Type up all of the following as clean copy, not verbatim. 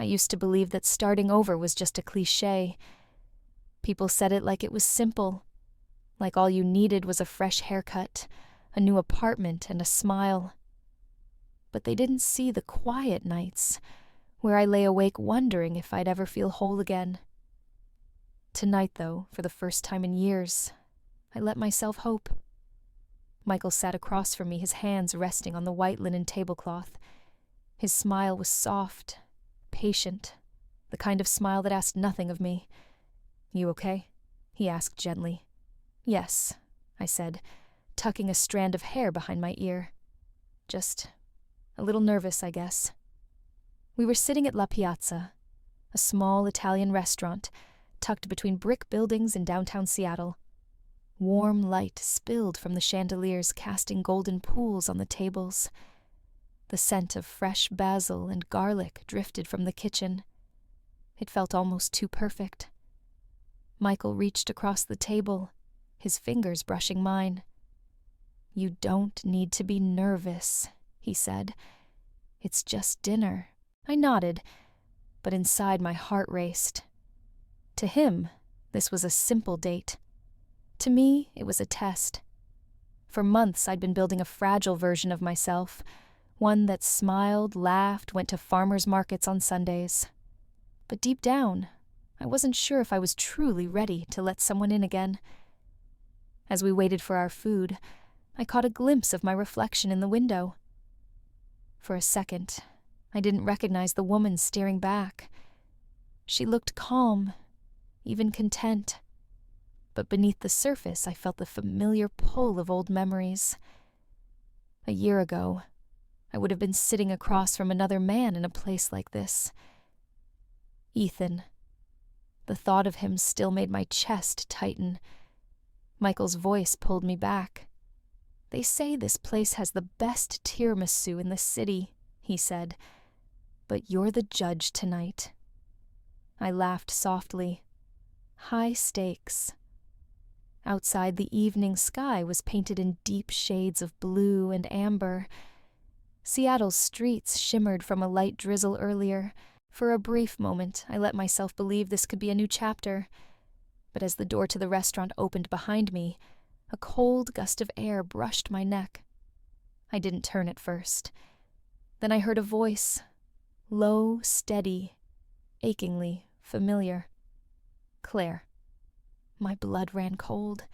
I used to believe that starting over was just a cliché. People said it like it was simple, like all you needed was a fresh haircut, a new apartment, and a smile. But they didn't see the quiet nights, where I lay awake wondering if I'd ever feel whole again. Tonight, though, for the first time in years, I let myself hope. Michael sat across from me, his hands resting on the white linen tablecloth. His smile was soft, patient, the kind of smile that asked nothing of me. "You okay?" he asked gently. "Yes," I said, tucking a strand of hair behind my ear. "Just a little nervous, I guess." We were sitting at La Piazza, a small Italian restaurant tucked between brick buildings in downtown Seattle. Warm light spilled from the chandeliers, casting golden pools on the tables. The scent of fresh basil and garlic drifted from the kitchen. It felt almost too perfect. Michael reached across the table, his fingers brushing mine. "You don't need to be nervous," he said. "It's just dinner." I nodded, but inside my heart raced. To him, this was a simple date. To me, it was a test. For months, I'd been building a fragile version of myself, one that smiled, laughed, went to farmers' markets on Sundays. But deep down, I wasn't sure if I was truly ready to let someone in again. As we waited for our food, I caught a glimpse of my reflection in the window. For a second, I didn't recognize the woman staring back. She looked calm, even content. But beneath the surface, I felt the familiar pull of old memories. A year ago, I would have been sitting across from another man in a place like this. Ethan. The thought of him still made my chest tighten. Michael's voice pulled me back. "They say this place has the best tiramisu in the city," he said. "But you're the judge tonight." I laughed softly. High stakes. Outside, the evening sky was painted in deep shades of blue and amber. Seattle's streets shimmered from a light drizzle earlier. For a brief moment, I let myself believe this could be a new chapter. But as the door to the restaurant opened behind me, a cold gust of air brushed my neck. I didn't turn at first. Then I heard a voice, low, steady, achingly familiar. "Claire." My blood ran cold.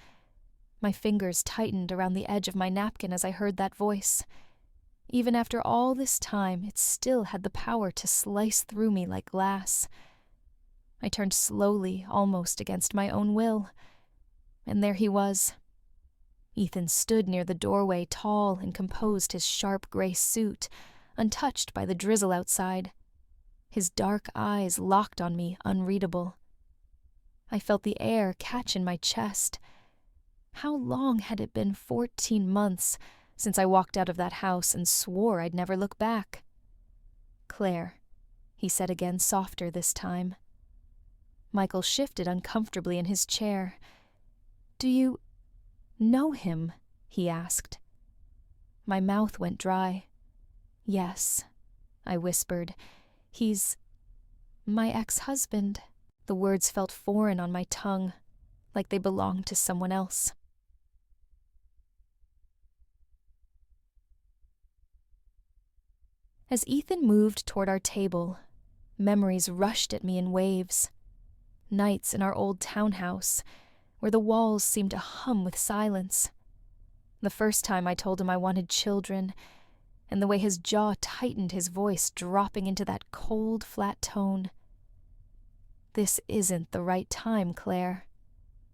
My fingers tightened around the edge of my napkin as I heard that voice. Even after all this time, it still had the power to slice through me like glass. I turned slowly, almost against my own will. And there he was. Ethan stood near the doorway, tall and composed, his sharp gray suit, untouched by the drizzle outside. His dark eyes locked on me, unreadable. I felt the air catch in my chest. How long had it been? 14 months since I walked out of that house and swore I'd never look back. "Claire," he said again, softer this time. Michael shifted uncomfortably in his chair. "Do you know him?" he asked. My mouth went dry. "Yes," I whispered. "He's my ex-husband." The words felt foreign on my tongue, like they belonged to someone else. As Ethan moved toward our table, memories rushed at me in waves. Nights in our old townhouse, where the walls seemed to hum with silence. The first time I told him I wanted children, and the way his jaw tightened, his voice dropping into that cold, flat tone. "This isn't the right time, Claire.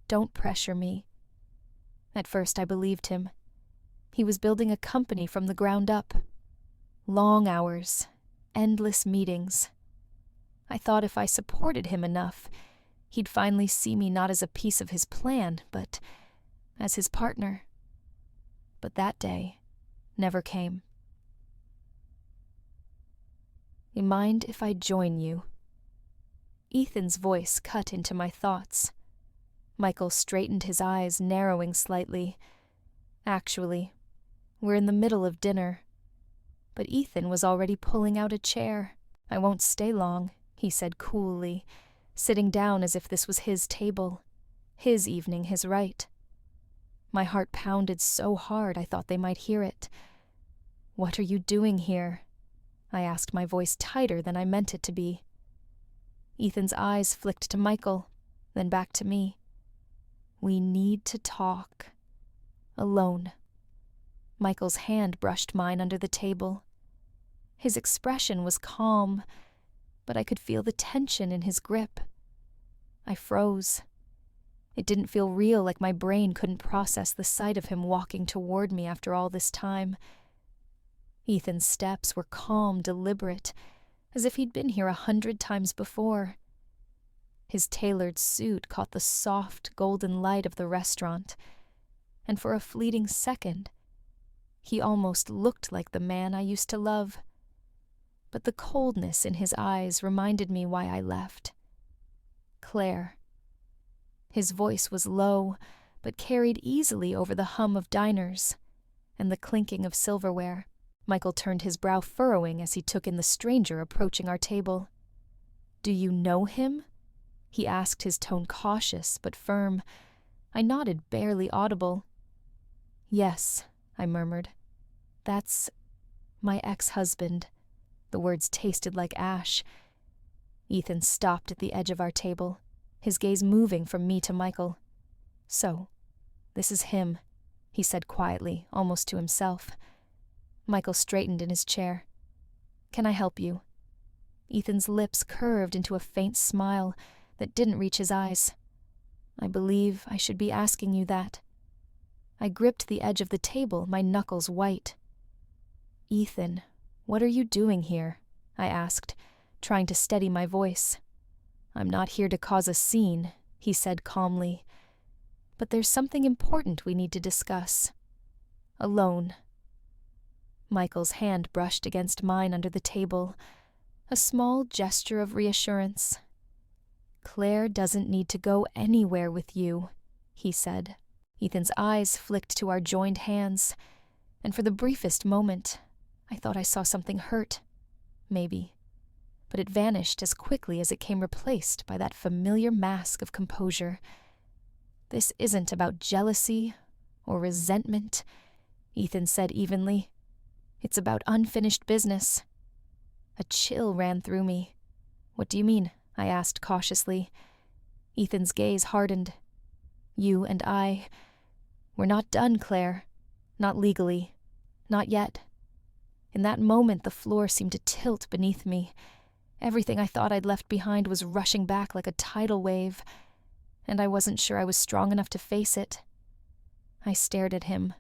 Don't pressure me." At first I believed him. He was building a company from the ground up. Long hours, endless meetings. I thought if I supported him enough, he'd finally see me not as a piece of his plan, but as his partner. But that day never came. "You mind if I join you?" Ethan's voice cut into my thoughts. Michael straightened his eyes, narrowing slightly. "Actually, we're in the middle of dinner." But Ethan was already pulling out a chair. "I won't stay long," he said coolly, sitting down as if this was his table, his evening, his right. My heart pounded so hard I thought they might hear it. "What are you doing here?" I asked, my voice tighter than I meant it to be. Ethan's eyes flicked to Michael, then back to me. "We need to talk. Alone." Michael's hand brushed mine under the table. His expression was calm, but I could feel the tension in his grip. I froze. It didn't feel real, like my brain couldn't process the sight of him walking toward me after all this time. Ethan's steps were calm, deliberate, as if he'd been here 100 times before. His tailored suit caught the soft, golden light of the restaurant, and for a fleeting second, he almost looked like the man I used to love. But the coldness in his eyes reminded me why I left. Claire. His voice was low, but carried easily over the hum of diners and the clinking of silverware. Michael turned his brow furrowing as he took in the stranger approaching our table. "Do you know him?" he asked, his tone cautious but firm. I nodded, barely audible. "Yes," I murmured. "That's my ex-husband." The words tasted like ash. Ethan stopped at the edge of our table, his gaze moving from me to Michael. "So, this is him," he said quietly, almost to himself. Michael straightened in his chair. "Can I help you?" Ethan's lips curved into a faint smile that didn't reach his eyes. "I believe I should be asking you that." I gripped the edge of the table, my knuckles white. "Ethan, what are you doing here?" I asked, trying to steady my voice. "I'm not here to cause a scene," he said calmly. "But there's something important we need to discuss. Alone." Michael's hand brushed against mine under the table, a small gesture of reassurance. "Claire doesn't need to go anywhere with you," he said. Ethan's eyes flicked to our joined hands, and for the briefest moment, I thought I saw something hurt. Maybe. But it vanished as quickly as it came replaced by that familiar mask of composure. "This isn't about jealousy or resentment," Ethan said evenly. "It's about unfinished business." A chill ran through me. "What do you mean?" I asked cautiously. Ethan's gaze hardened. "You and we're not done, Claire. Not legally. Not yet." In that moment, the floor seemed to tilt beneath me. Everything I thought I'd left behind was rushing back like a tidal wave, and I wasn't sure I was strong enough to face it. I stared at him.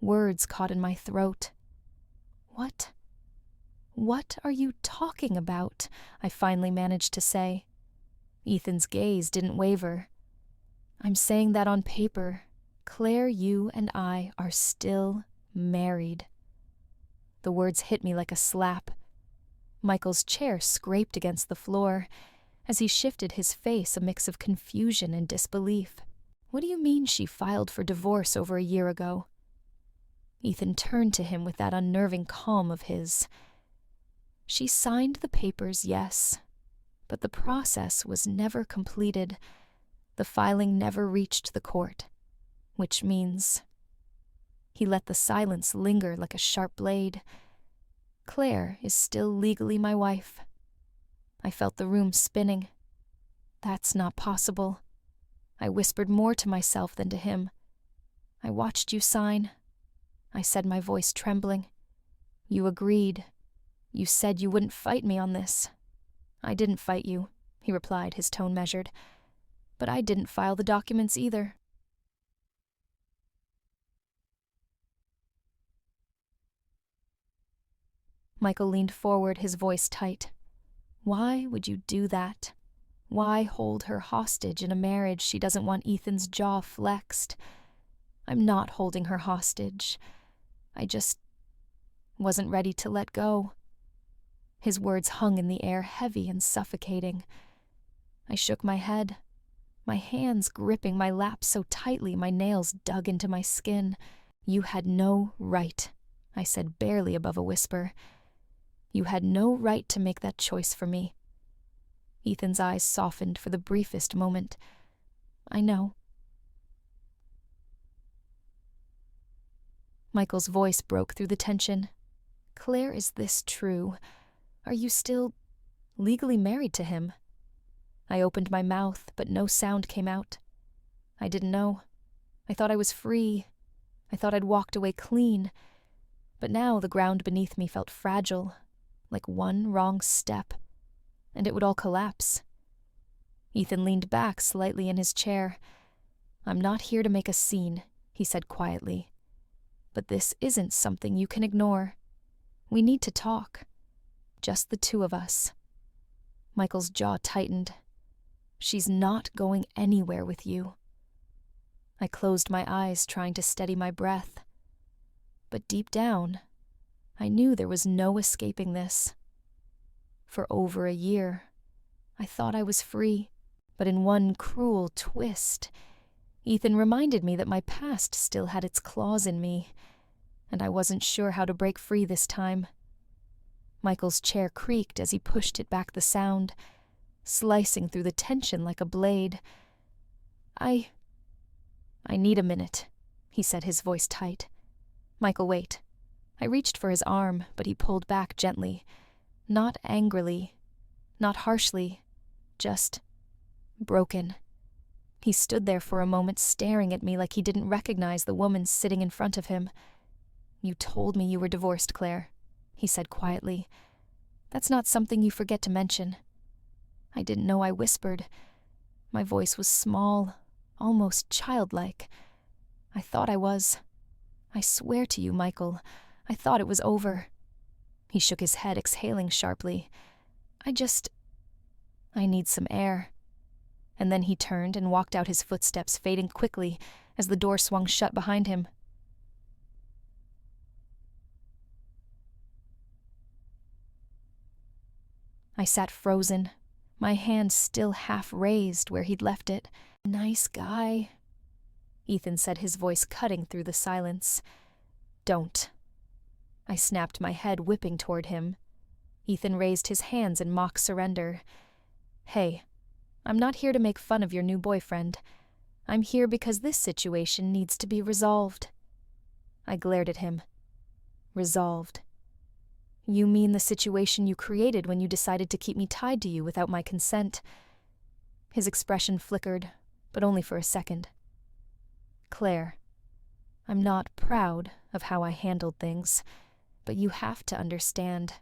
Words caught in my throat. What are you talking about?" I finally managed to say. Ethan's gaze didn't waver. "I'm saying that on paper, Claire, you and I are still married." The words hit me like a slap. Michael's chair scraped against the floor as he shifted his face, a mix of confusion and disbelief. "What do you mean she filed for divorce over a year ago?" Ethan turned to him with that unnerving calm of his. "She signed the papers, yes, but the process was never completed. The filing never reached the court, which means..." He let the silence linger like a sharp blade. "Claire is still legally my wife." I felt the room spinning. "That's not possible." I whispered more to myself than to him. "I watched you sign," I said, my voice trembling. "You agreed. You said you wouldn't fight me on this." "I didn't fight you," he replied, his tone measured. "But I didn't file the documents either." Michael leaned forward, his voice tight. "Why would you do that? Why hold her hostage in a marriage she doesn't want Ethan's jaw flexed? I'm not holding her hostage. I just wasn't ready to let go." His words hung in the air, heavy and suffocating. I shook my head, my hands gripping my lap so tightly my nails dug into my skin. "You had no right," I said, barely above a whisper. "You had no right to make that choice for me. Ethan's eyes softened for the briefest moment. I know. Michael's voice broke through the tension. Claire, is this true? Are you still legally married to him? I opened my mouth, but no sound came out. I didn't know. I thought I was free. I thought I'd walked away clean. But now the ground beneath me felt fragile, like one wrong step, and it would all collapse. Ethan leaned back slightly in his chair. I'm not here to make a scene, he said quietly. But this isn't something you can ignore. We need to talk. Just the two of us. Michael's jaw tightened. She's not going anywhere with you. I closed my eyes, trying to steady my breath. But deep down, I knew there was no escaping this. For over a year, I thought I was free, but in one cruel twist, Ethan reminded me that my past still had its claws in me, and I wasn't sure how to break free this time. Michael's chair creaked as he pushed it back, the sound slicing through the tension like a blade. I need a minute, he said, his voice tight. Michael, wait. I reached for his arm, but he pulled back gently. Not angrily, not harshly, just broken. He stood there for a moment, staring at me like he didn't recognize the woman sitting in front of him. You told me you were divorced, Claire, he said quietly. That's not something you forget to mention. I didn't know I whispered. My voice was small, almost childlike. I thought I was. I swear to you, Michael, I thought it was over. He shook his head, exhaling sharply. I need some air. And then he turned and walked out, his footsteps fading quickly as the door swung shut behind him. I sat frozen, my hand still half raised where he'd left it. Nice guy, Ethan said, his voice cutting through the silence. Don't. I snapped my head, whipping toward him. Ethan raised his hands in mock surrender. Hey, I'm not here to make fun of your new boyfriend. I'm here because this situation needs to be resolved. I glared at him. Resolved. You mean the situation you created when you decided to keep me tied to you without my consent? His expression flickered, but only for a second. Claire, I'm not proud of how I handled things, but you have to understand.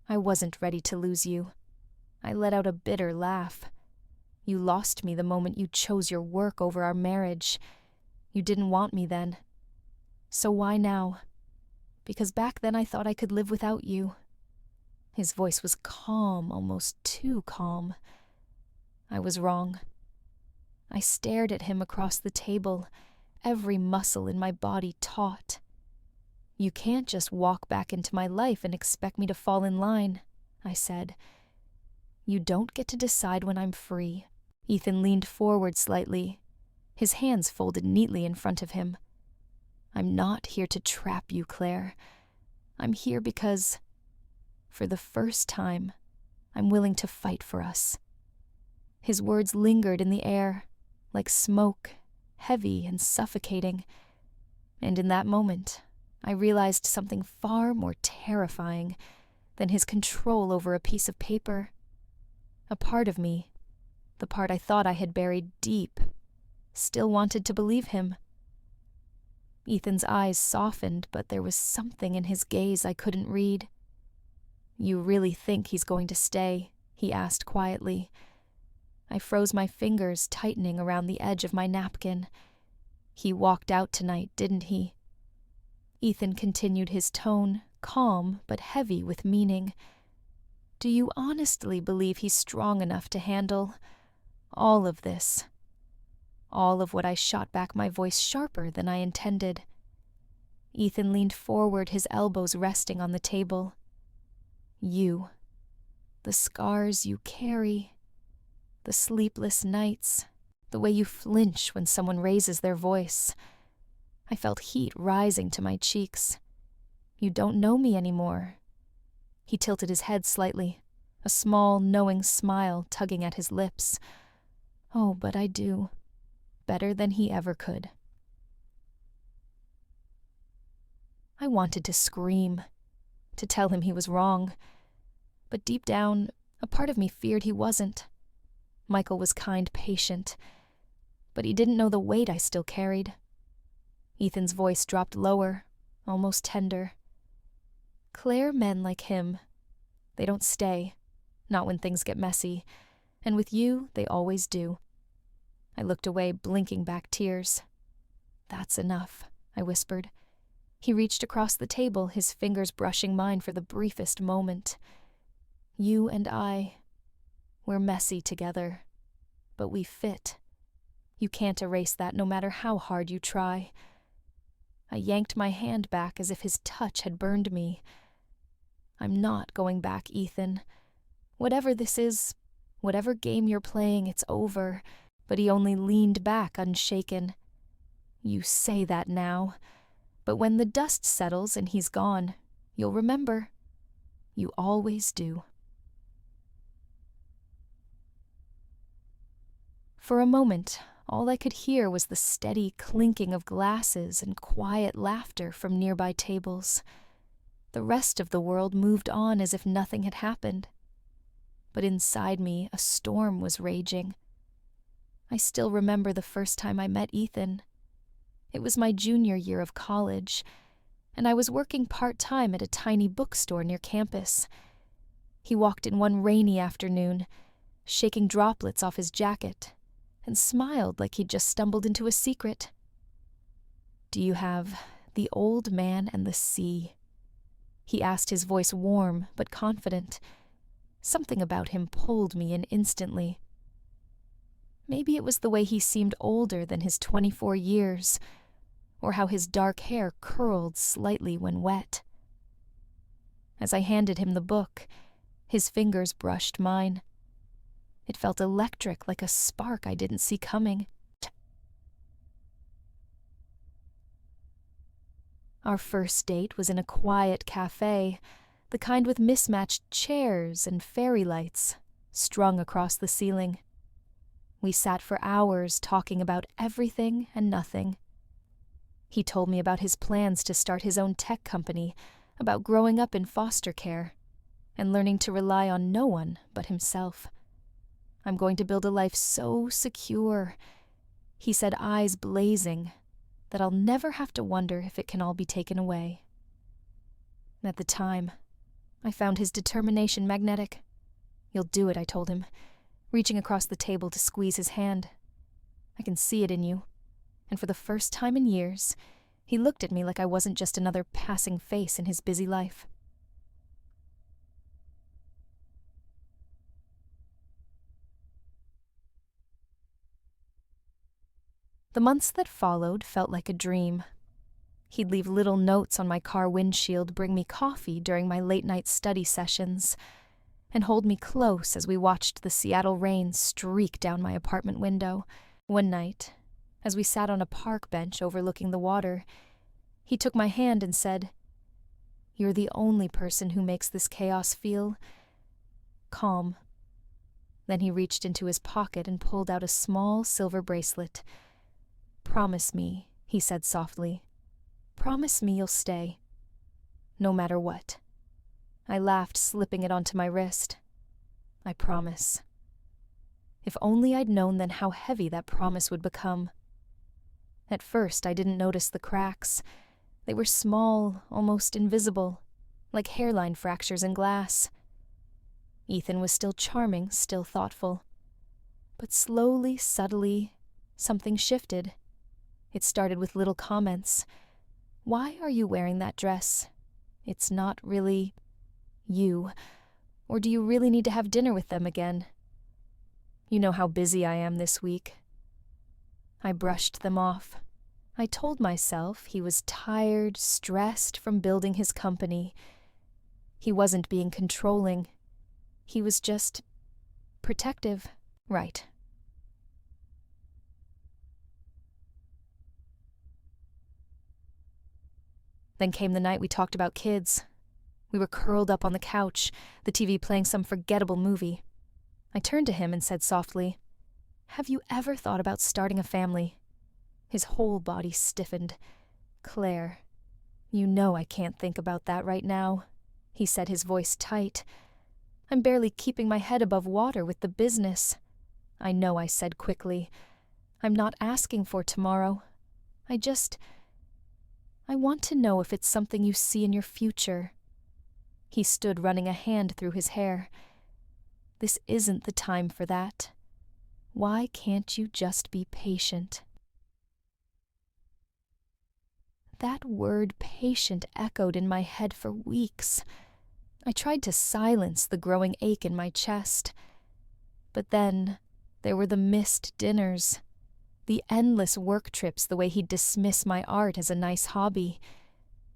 I wasn't ready to lose you. I let out a bitter laugh. You lost me the moment you chose your work over our marriage. You didn't want me then. So why now? Because back then I thought I could live without you. His voice was calm, almost too calm. I was wrong. I stared at him across the table, every muscle in my body taut. You can't just walk back into my life and expect me to fall in line, I said. You don't get to decide when I'm free. Ethan leaned forward slightly, his hands folded neatly in front of him. I'm not here to trap you, Claire. I'm here because, for the first time, I'm willing to fight for us. His words lingered in the air, like smoke, heavy and suffocating. And in that moment, I realized something far more terrifying than his control over a piece of paper. A part of me, the part I thought I had buried deep, still wanted to believe him. Ethan's eyes softened, but there was something in his gaze I couldn't read. You really think he's going to stay? He asked quietly. I froze, my fingers tightening around the edge of my napkin. He walked out tonight, didn't he? Ethan continued, his tone calm but heavy with meaning. Do you honestly believe he's strong enough to handle all of this? All of what I shot back, my voice sharper than I intended. Ethan leaned forward, his elbows resting on the table. You. The scars you carry. The sleepless nights. The way you flinch when someone raises their voice. I felt heat rising to my cheeks. You don't know me anymore. He tilted his head slightly, a a small, knowing smile tugging at his lips. Oh, but I do. Better than he ever could. I wanted to scream, to tell him he was wrong. But deep down, a part of me feared he wasn't. Michael was kind, patient, but he didn't know the weight I still carried. Ethan's voice dropped lower, almost tender. Claire men like him, they don't stay, not when things get messy, and with you, they always do. I looked away, blinking back tears. That's enough, I whispered. He reached across the table, his fingers brushing mine for the briefest moment. You and I, we're messy together, but we fit. You can't erase that no matter how hard you try. I yanked my hand back as if his touch had burned me. I'm not going back, Ethan. Whatever this is, whatever game you're playing, it's over. But he only leaned back unshaken. You say that now, but when the dust settles and he's gone, you'll remember. You always do. For a moment, all I could hear was the steady clinking of glasses and quiet laughter from nearby tables. The rest of the world moved on as if nothing had happened. But inside me, a storm was raging. I still remember the first time I met Ethan. It was my junior year of college, and I was working part-time at a tiny bookstore near campus. He walked in one rainy afternoon, shaking droplets off his jacket, and smiled like he'd just stumbled into a secret. Do you have The Old Man and the Sea? He asked, his voice warm but confident. Something about him pulled me in instantly. Maybe it was the way he seemed older than his 24 years, or how his dark hair curled slightly when wet. As I handed him the book, his fingers brushed mine. It felt electric, like a spark I didn't see coming. Our first date was in a quiet cafe, the kind with mismatched chairs and fairy lights strung across the ceiling. We sat for hours talking about everything and nothing. He told me about his plans to start his own tech company, about growing up in foster care, and learning to rely on no one but himself. I'm going to build a life so secure, he said, eyes blazing, that I'll never have to wonder if it can all be taken away. At the time, I found his determination magnetic. You'll do it, I told him, reaching across the table to squeeze his hand. I can see it in you. And for the first time in years, he looked at me like I wasn't just another passing face in his busy life. The months that followed felt like a dream. He'd leave little notes on my car windshield, bring me coffee during my late-night study sessions, and hold me close as we watched the Seattle rain streak down my apartment window. One night, as we sat on a park bench overlooking the water, he took my hand and said, "You're the only person who makes this chaos feel calm." Then he reached into his pocket and pulled out a small silver bracelet. "Promise me," he said softly. "Promise me you'll stay. No matter what." I laughed, slipping it onto my wrist. "I promise." If only I'd known then how heavy that promise would become. At first, I didn't notice the cracks. They were small, almost invisible, like hairline fractures in glass. Ethan was still charming, still thoughtful. But slowly, subtly, something shifted. It started with little comments. "Why are you wearing that dress? It's not really you. Or do you really need to have dinner with them again? You know how busy I am this week." I brushed them off. I told myself he was tired, stressed from building his company. He wasn't being controlling. He was just protective, right? Then came the night we talked about kids. We were curled up on the couch, the TV playing some forgettable movie. I turned to him and said softly, "Have you ever thought about starting a family?" His whole body stiffened. "Claire, you know I can't think about that right now," he said, his voice tight. "I'm barely keeping my head above water with the business." "I know," I said quickly. "I'm not asking for tomorrow. I want to know if it's something you see in your future." He stood, running a hand through his hair. "This isn't the time for that. Why can't you just be patient?" That word patient echoed in my head for weeks. I tried to silence the growing ache in my chest. But then there were the missed dinners, the endless work trips, the way he'd dismiss my art as a nice hobby.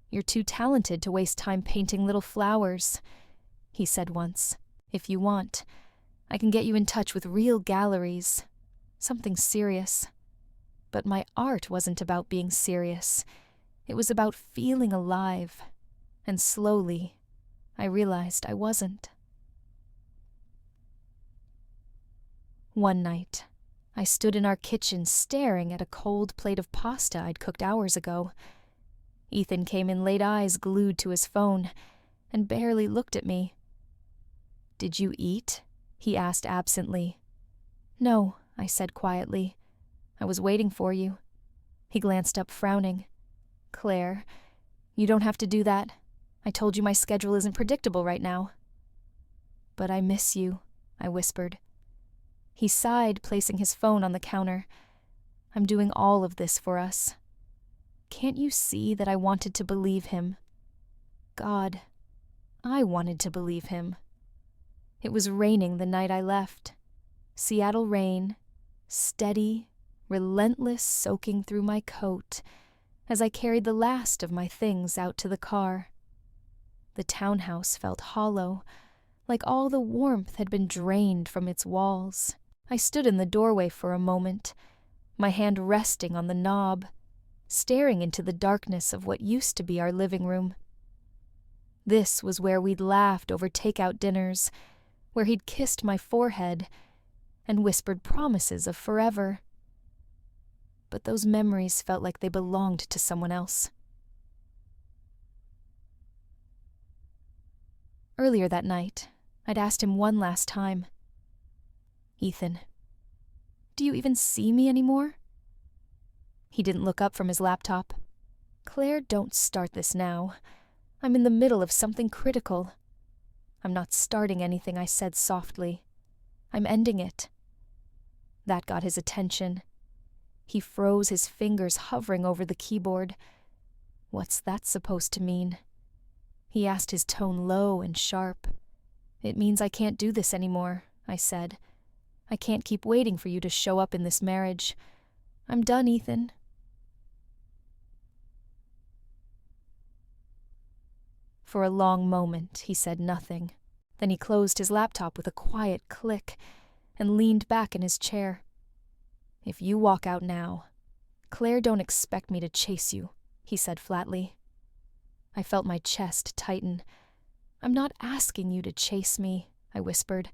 "You're too talented to waste time painting little flowers," he said once. "If you want, I can get you in touch with real galleries, something serious." But my art wasn't about being serious. It was about feeling alive, and slowly I realized I wasn't. One night, I stood in our kitchen staring at a cold plate of pasta I'd cooked hours ago. Ethan came in late, eyes glued to his phone, and barely looked at me. "Did you eat?" he asked absently. "No," I said quietly. "I was waiting for you." He glanced up, frowning. "Claire, you don't have to do that. I told you my schedule isn't predictable right now." "But I miss you," I whispered. He sighed, placing his phone on the counter. "I'm doing all of this for us. Can't you see that I wanted to believe him? God, I wanted to believe him." It was raining the night I left. Seattle rain, steady, relentless, soaking through my coat as I carried the last of my things out to the car. The townhouse felt hollow, like all the warmth had been drained from its walls. I stood in the doorway for a moment, my hand resting on the knob, staring into the darkness of what used to be our living room. This was where we'd laughed over takeout dinners, where he'd kissed my forehead and whispered promises of forever. But those memories felt like they belonged to someone else. Earlier that night, I'd asked him one last time, "Ethan, do you even see me anymore?" He didn't look up from his laptop. "Claire, don't start this now. I'm in the middle of something critical." "I'm not starting anything," I said softly. "I'm ending it." That got his attention. He froze, his fingers hovering over the keyboard. "What's that supposed to mean?" He asked, his tone low and sharp. "It means I can't do this anymore," I said. "I can't keep waiting for you to show up in this marriage. I'm done, Ethan." For a long moment, he said nothing. Then he closed his laptop with a quiet click and leaned back in his chair. "If you walk out now, Claire, don't expect me to chase you," he said flatly. I felt my chest tighten. "I'm not asking you to chase me," I whispered.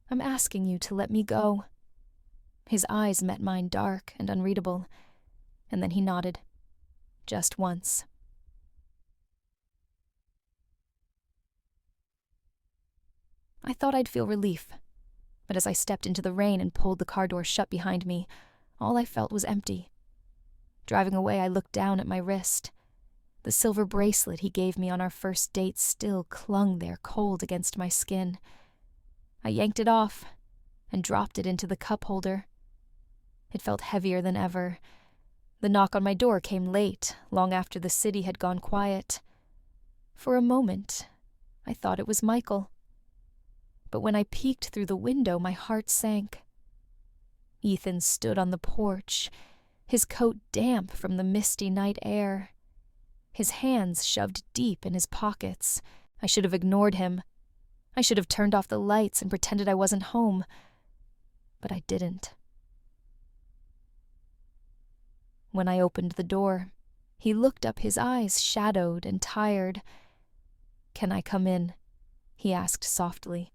"I'm asking you to let me go." His eyes met mine, dark and unreadable, and then he nodded. Just once. I thought I'd feel relief, but as I stepped into the rain and pulled the car door shut behind me, all I felt was empty. Driving away, I looked down at my wrist. The silver bracelet he gave me on our first date still clung there, cold against my skin. I yanked it off and dropped it into the cup holder. It felt heavier than ever. The knock on my door came late, long after the city had gone quiet. For a moment, I thought it was Michael. But when I peeked through the window, my heart sank. Ethan stood on the porch, his coat damp from the misty night air, his hands shoved deep in his pockets. I should have ignored him. I should have turned off the lights and pretended I wasn't home. But I didn't. When I opened the door, he looked up, his eyes shadowed and tired. "Can I come in?" he asked softly.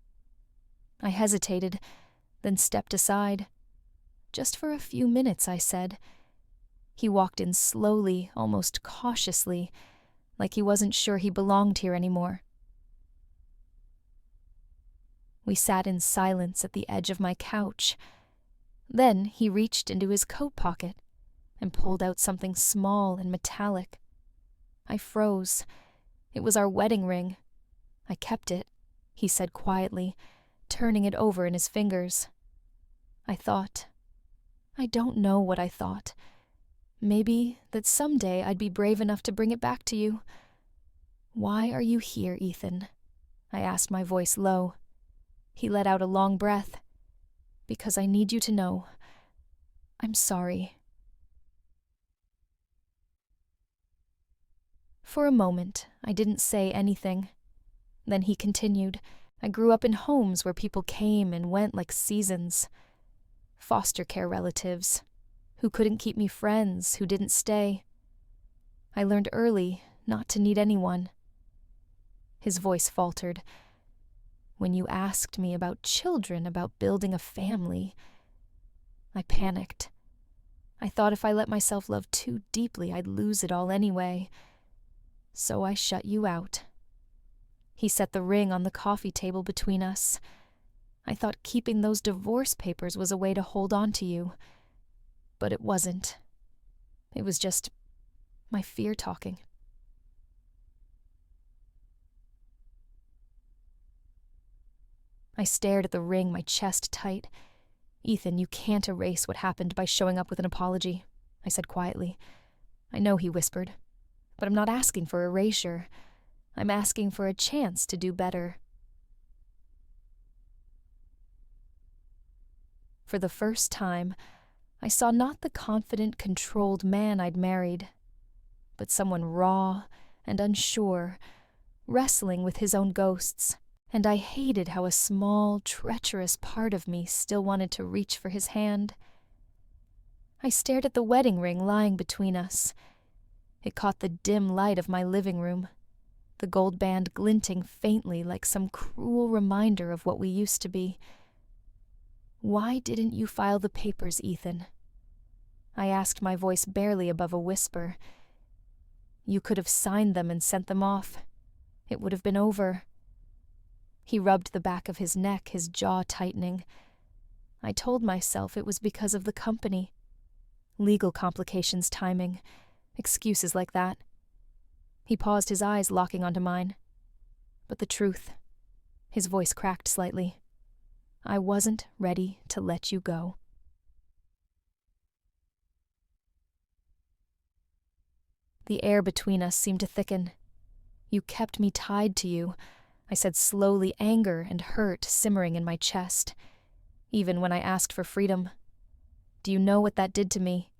I hesitated, then stepped aside. "Just for a few minutes," I said. He walked in slowly, almost cautiously, like he wasn't sure he belonged here anymore. We sat in silence at the edge of my couch. Then he reached into his coat pocket and pulled out something small and metallic. I froze. It was our wedding ring. "I kept it," he said quietly, turning it over in his fingers. I don't know what I thought. Maybe that someday I'd be brave enough to bring it back to you. "Why are you here, Ethan?" I asked, my voice low. He let out a long breath. "Because I need you to know. I'm sorry." For a moment, I didn't say anything. Then he continued, "I grew up in homes where people came and went like seasons. Foster care relatives, who couldn't keep me friends, who didn't stay. I learned early not to need anyone." His voice faltered. "When you asked me about children, about building a family," I panicked. I thought if I let myself love too deeply, I'd lose it all anyway. "So I shut you out." He set the ring on the coffee table between us. "I thought keeping those divorce papers was a way to hold on to you. But it wasn't. It was just my fear talking." I stared at the ring, my chest tight. "Ethan, you can't erase what happened by showing up with an apology," I said quietly. "I know," he whispered, "but I'm not asking for erasure. I'm asking for a chance to do better." For the first time, I saw not the confident, controlled man I'd married, but someone raw and unsure, wrestling with his own ghosts, and I hated how a small, treacherous part of me still wanted to reach for his hand. I stared at the wedding ring lying between us. It caught the dim light of my living room, the gold band glinting faintly like some cruel reminder of what we used to be. "Why didn't you file the papers, Ethan?" I asked, my voice barely above a whisper. "You could have signed them and sent them off. It would have been over." He rubbed the back of his neck, his jaw tightening. I told myself it was because of the company. Legal complications, timing, excuses like that. He paused, his eyes locking onto mine. "But the truth," his voice cracked slightly, "I wasn't ready to let you go." The air between us seemed to thicken. "You kept me tied to you," I said slowly, anger and hurt simmering in my chest. "Even when I asked for freedom. Do you know what that did to me?"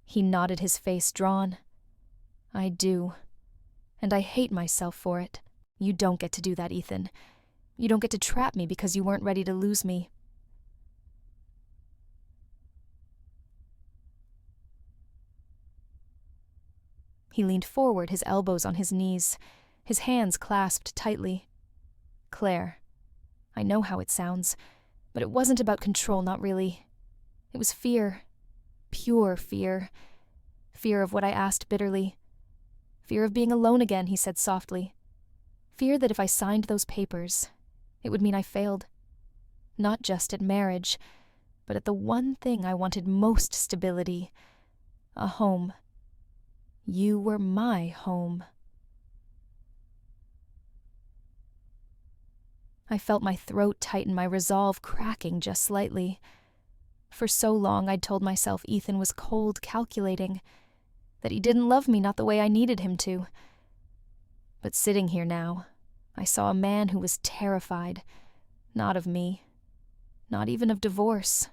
He nodded, his face drawn. "I do. And I hate myself for it. You don't get to do that, Ethan. You don't get to trap me because you weren't ready to lose me." He leaned forward, his elbows on his knees, his hands clasped tightly. "Claire, I know how it sounds, but it wasn't about control, not really. It was fear. Pure fear. Fear of what I asked bitterly. Fear of being alone again," he said softly. "Fear that if I signed those papers, it would mean I failed. Not just at marriage, but at the one thing I wanted most stability. A home. You were my home." I felt my throat tighten, my resolve cracking just slightly. For so long I'd told myself Ethan was cold, calculating, that he didn't love me not the way I needed him to. But sitting here now, I saw a man who was terrified, not of me, not even of divorce,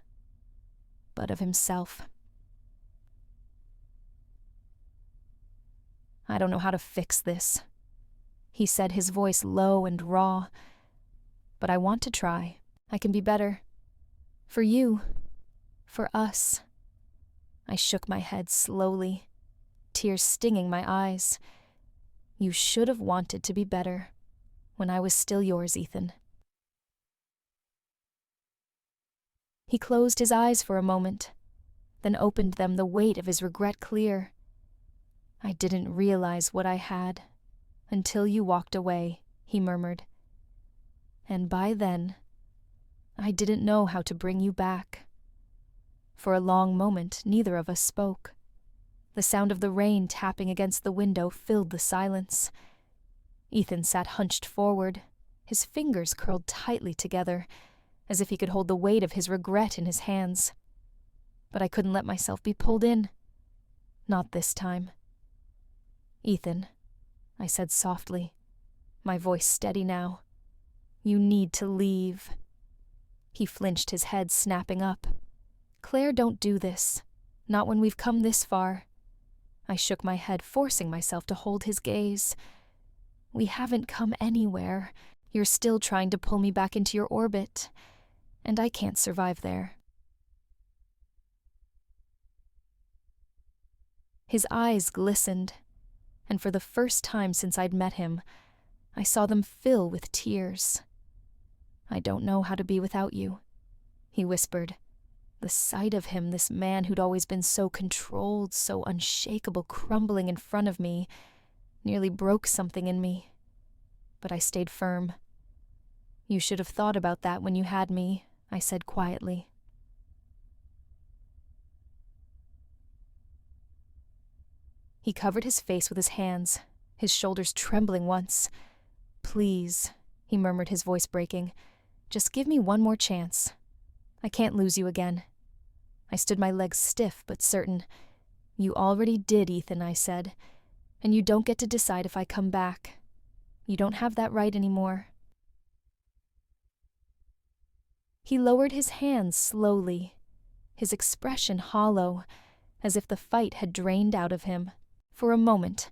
but of himself. "I don't know how to fix this," he said, his voice low and raw. "But I want to try. I can be better. For you. For us." I shook my head slowly, tears stinging my eyes. "You should have wanted to be better," when I was still yours, Ethan." He closed his eyes for a moment, then opened them, the weight of his regret clear. "I didn't realize what I had until you walked away," he murmured. "And by then, I didn't know how to bring you back." For a long moment, neither of us spoke. The sound of the rain tapping against the window filled the silence. Ethan sat hunched forward, his fingers curled tightly together, as if he could hold the weight of his regret in his hands. But I couldn't let myself be pulled in. Not this time. "Ethan," I said softly, my voice steady now, "you need to leave." He flinched, his head snapping up. "Claire, don't do this. Not when we've come this far." I shook my head, forcing myself to hold his gaze. "We haven't come anywhere. You're still trying to pull me back into your orbit, and I can't survive there." His eyes glistened, and for the first time since I'd met him, I saw them fill with tears. "I don't know how to be without you," he whispered. The sight of him, this man who'd always been so controlled, so unshakable, crumbling in front of me, nearly broke something in me. But I stayed firm. "You should have thought about that when you had me," I said quietly. He covered his face with his hands, his shoulders trembling once. "Please," he murmured, his voice breaking, "just give me one more chance. I can't lose you again." I stood, my legs stiff but certain. "You already did, Ethan," I said, "and you don't get to decide if I come back. You don't have that right anymore." He lowered his hands slowly, his expression hollow, as if the fight had drained out of him. For a moment,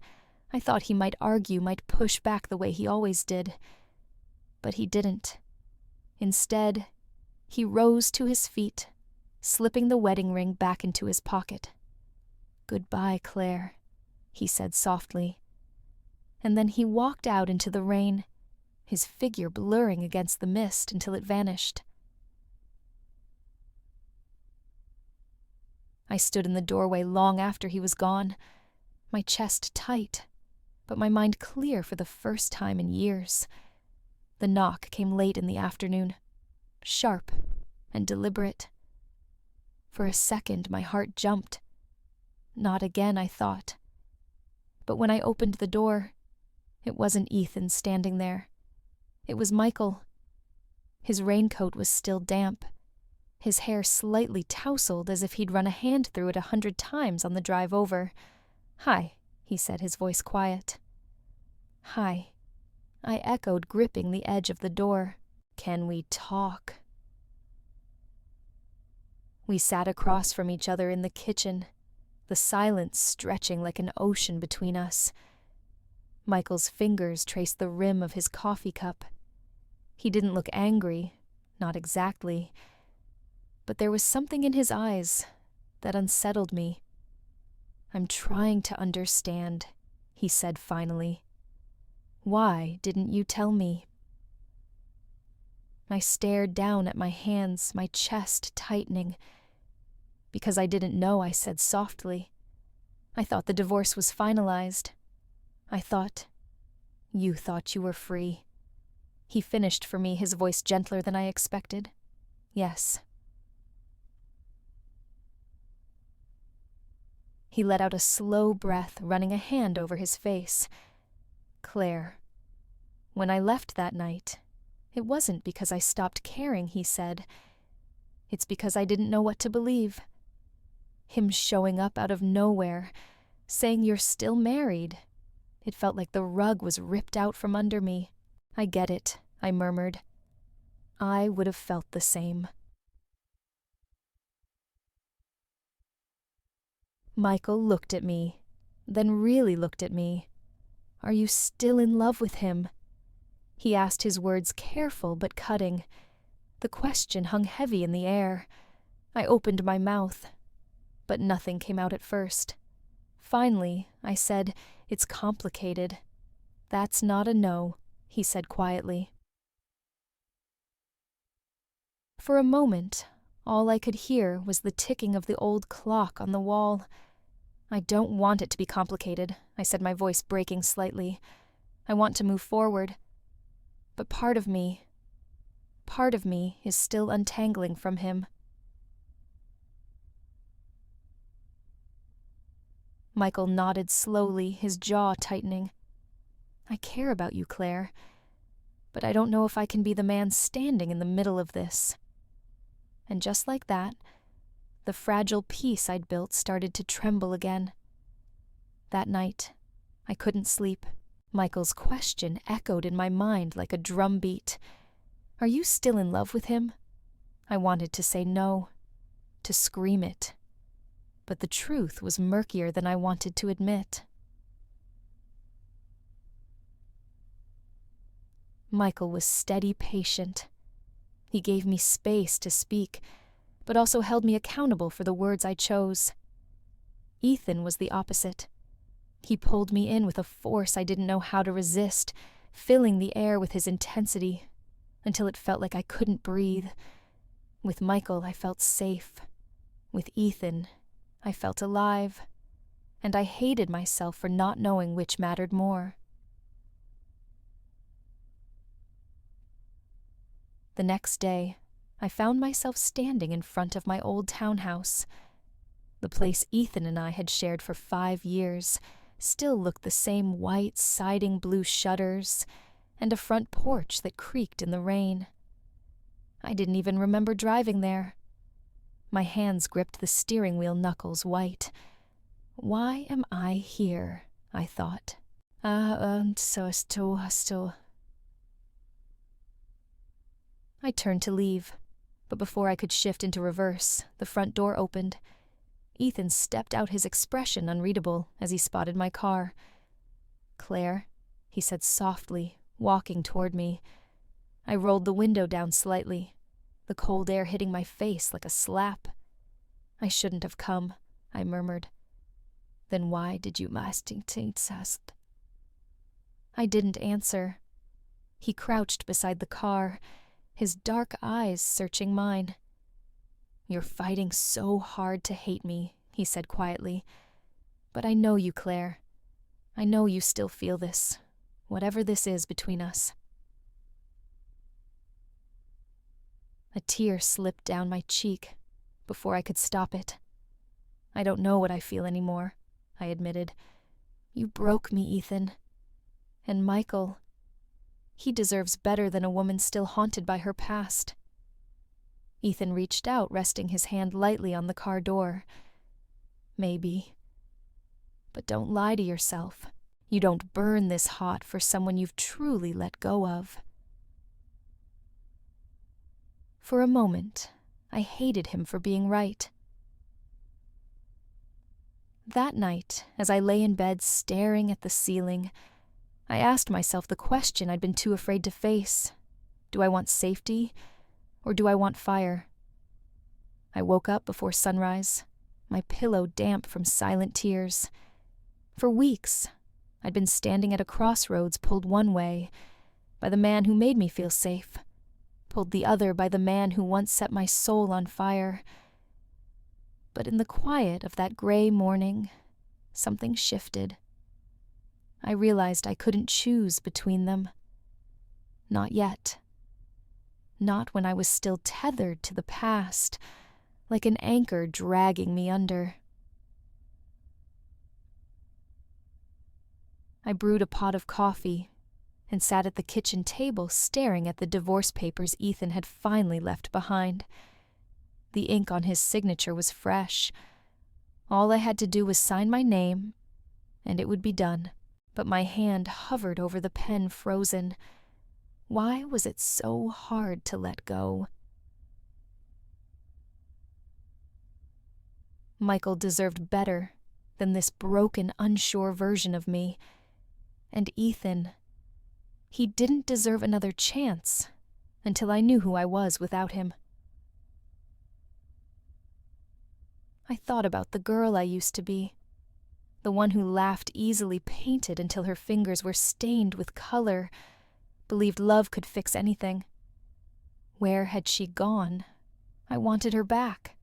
I thought he might argue, might push back the way he always did. But he didn't. Instead, he rose to his feet, slipping the wedding ring back into his pocket. "Goodbye, Claire," he said softly. And then he walked out into the rain, his figure blurring against the mist until it vanished. I stood in the doorway long after he was gone, my chest tight, but my mind clear for the first time in years. The knock came late in the afternoon, sharp and deliberate. For a second, my heart jumped. Not again, I thought. But when I opened the door, it wasn't Ethan standing there. It was Michael. His raincoat was still damp, his hair slightly tousled as if he'd run a hand through it 100 times on the drive over. "Hi," he said, his voice quiet. "Hi," I echoed, gripping the edge of the door. "Can we talk?" We sat across from each other in the kitchen, the silence stretching like an ocean between us. Michael's fingers traced the rim of his coffee cup. He didn't look angry, not exactly, but there was something in his eyes that unsettled me. "I'm trying to understand," he said finally. "Why didn't you tell me?" I stared down at my hands, my chest tightening. "Because I didn't know," I said softly. "I thought the divorce was finalized. I thought you thought you were free." He finished for me, his voice gentler than I expected. "Yes." He let out a slow breath, running a hand over his face. "Claire, when I left that night, it wasn't because I stopped caring," he said. "It's because I didn't know what to believe. Him showing up out of nowhere, saying you're still married. It felt like the rug was ripped out from under me." "I get it," I murmured. "I would have felt the same." Michael looked at me, then really looked at me. "Are you still in love with him?" He asked, his words careful but cutting. The question hung heavy in the air. I opened my mouth, but nothing came out at first. Finally, I said, "It's complicated." "That's not a no," he said quietly. For a moment, all I could hear was the ticking of the old clock on the wall. I don't want it to be complicated, I said, my voice breaking slightly. I want to move forward. But part of me is still untangling from him. Michael nodded slowly, his jaw tightening. I care about you, Claire, but I don't know if I can be the man standing in the middle of this. And just like that, the fragile peace I'd built started to tremble again. That night, I couldn't sleep. Michael's question echoed in my mind like a drumbeat. Are you still in love with him? I wanted to say no, to scream it. But the truth was murkier than I wanted to admit. Michael was steady patient. He gave me space to speak, but also held me accountable for the words I chose. Ethan was the opposite. He pulled me in with a force I didn't know how to resist, filling the air with his intensity, until it felt like I couldn't breathe. With Michael, I felt safe. With Ethan, I felt alive, and I hated myself for not knowing which mattered more. The next day, I found myself standing in front of my old townhouse. The place Ethan and I had shared for 5 years still looked the same white, siding blue shutters, and a front porch that creaked in the rain. I didn't even remember driving there. My hands gripped the steering wheel knuckles white. Why am I here? I thought. So. I turned to leave, but before I could shift into reverse, the front door opened. Ethan stepped out, his expression unreadable, as he spotted my car. Claire, he said softly, walking toward me. I rolled the window down slightly, the cold air hitting my face like a slap. I shouldn't have come, I murmured. Then why did you mastingt? I didn't answer. He crouched beside the car, his dark eyes searching mine. You're fighting so hard to hate me, he said quietly. But I know you, Claire. I know you still feel this, whatever this is between us. A tear slipped down my cheek before I could stop it. I don't know what I feel anymore, I admitted. You broke me, Ethan. And Michael, he deserves better than a woman still haunted by her past. Ethan reached out, resting his hand lightly on the car door. Maybe. But don't lie to yourself. You don't burn this hot for someone you've truly let go of. For a moment, I hated him for being right. That night, as I lay in bed staring at the ceiling, I asked myself the question I'd been too afraid to face. Do I want safety, or do I want fire? I woke up before sunrise, my pillow damp from silent tears. For weeks, I'd been standing at a crossroads, pulled one way by the man who made me feel safe, pulled the other by the man who once set my soul on fire. But in the quiet of that gray morning, something shifted. I realized I couldn't choose between them. Not yet. Not when I was still tethered to the past, like an anchor dragging me under. I brewed a pot of coffee and sat at the kitchen table staring at the divorce papers Ethan had finally left behind. The ink on his signature was fresh. All I had to do was sign my name, and it would be done. But my hand hovered over the pen, frozen. Why was it so hard to let go? Michael deserved better than this broken, unsure version of me. And Ethan, he didn't deserve another chance until I knew who I was without him. I thought about the girl I used to be, the one who laughed easily, painted until her fingers were stained with color, believed love could fix anything. Where had she gone? I wanted her back.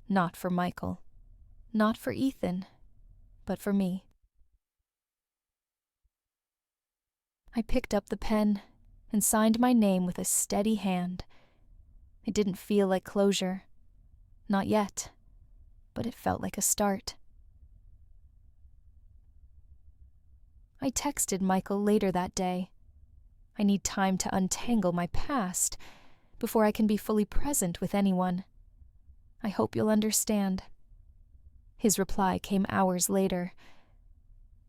Not for Michael. Not for Ethan. But for me. I picked up the pen and signed my name with a steady hand. It didn't feel like closure. Not yet. But it felt like a start. I texted Michael later that day. I need time to untangle my past before I can be fully present with anyone. I hope you'll understand. His reply came hours later.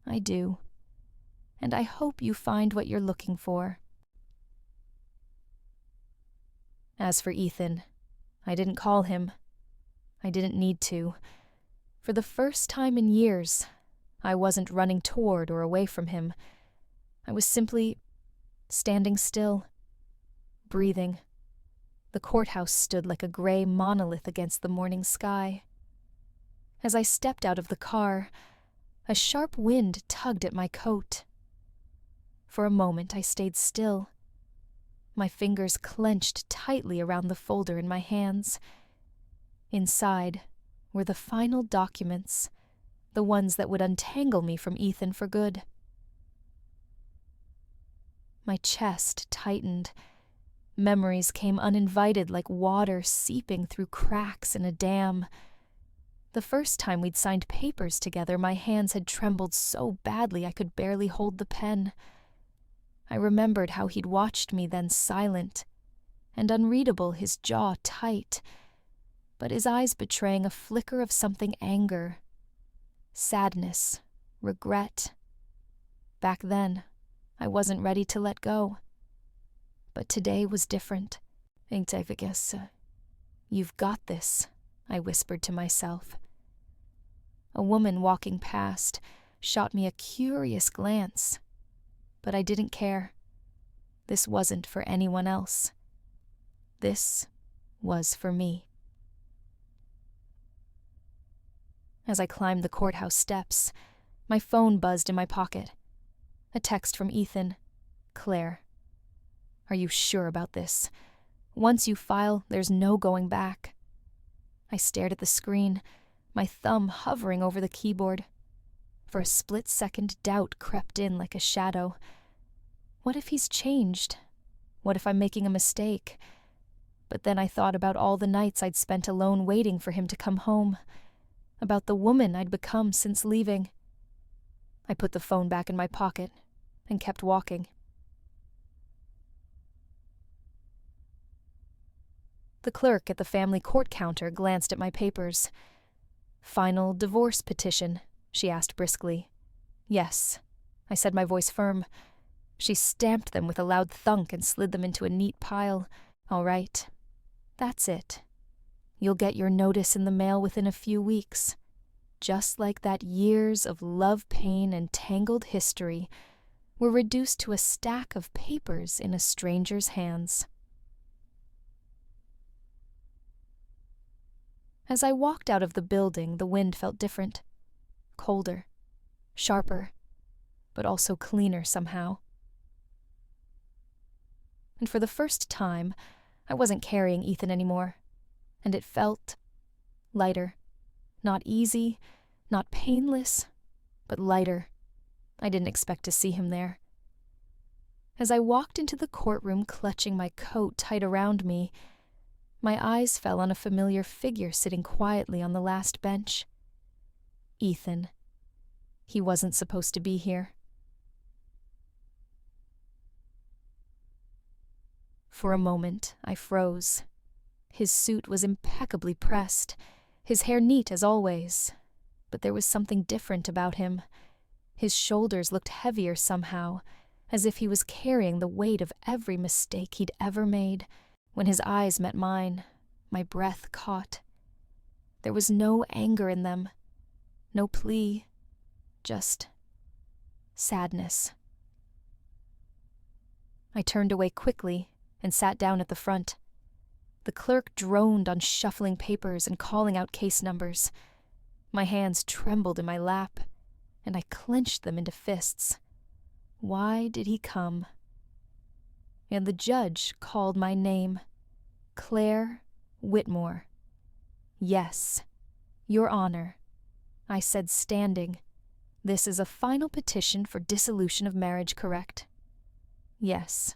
I do. And I hope you find what you're looking for. As for Ethan, I didn't call him. I didn't need to. For the first time in years, I wasn't running toward or away from him. I was simply standing still, breathing. The courthouse stood like a gray monolith against the morning sky. As I stepped out of the car, a sharp wind tugged at my coat. For a moment I stayed still. My fingers clenched tightly around the folder in my hands. Inside were the final documents, the ones that would untangle me from Ethan for good. My chest tightened. Memories came uninvited like water seeping through cracks in a dam. The first time we'd signed papers together, my hands had trembled so badly I could barely hold the pen. I remembered how he'd watched me then silent, and unreadable, his jaw tight, but his eyes betraying a flicker of something anger, sadness, regret. Back then, I wasn't ready to let go. But today was different. You've got this, I whispered to myself. A woman walking past shot me a curious glance, but I didn't care. This wasn't for anyone else. This was for me. As I climbed the courthouse steps, my phone buzzed in my pocket. A text from Ethan. Claire. Are you sure about this? Once you file, there's no going back. I stared at the screen, my thumb hovering over the keyboard. For a split second, doubt crept in like a shadow. What if he's changed? What if I'm making a mistake? But then I thought about all the nights I'd spent alone waiting for him to come home, about the woman I'd become since leaving. I put the phone back in my pocket and kept walking. The clerk at the family court counter glanced at my papers. Final divorce petition, she asked briskly. Yes, I said, my voice firm. She stamped them with a loud thunk and slid them into a neat pile. All right, that's it. You'll get your notice in the mail within a few weeks. Just like that years of love, pain, and tangled history were reduced to a stack of papers in a stranger's hands. As I walked out of the building, the wind felt different. Colder, sharper, but also cleaner somehow. And for the first time, I wasn't carrying Ethan anymore, and it felt lighter. Not easy, not painless, but lighter. I didn't expect to see him there. As I walked into the courtroom clutching my coat tight around me, my eyes fell on a familiar figure sitting quietly on the last bench. Ethan. He wasn't supposed to be here. For a moment, I froze. His suit was impeccably pressed, his hair neat as always, but there was something different about him. His shoulders looked heavier somehow, as if he was carrying the weight of every mistake he'd ever made. When his eyes met mine, my breath caught. There was no anger in them, no plea, just sadness. I turned away quickly and sat down at the front. The clerk droned on shuffling papers and calling out case numbers. My hands trembled in my lap, and I clenched them into fists. Why did he come? and the judge called my name. Claire Whitmore. Yes, Your Honor, I said, standing. This is a final petition for dissolution of marriage, correct? Yes.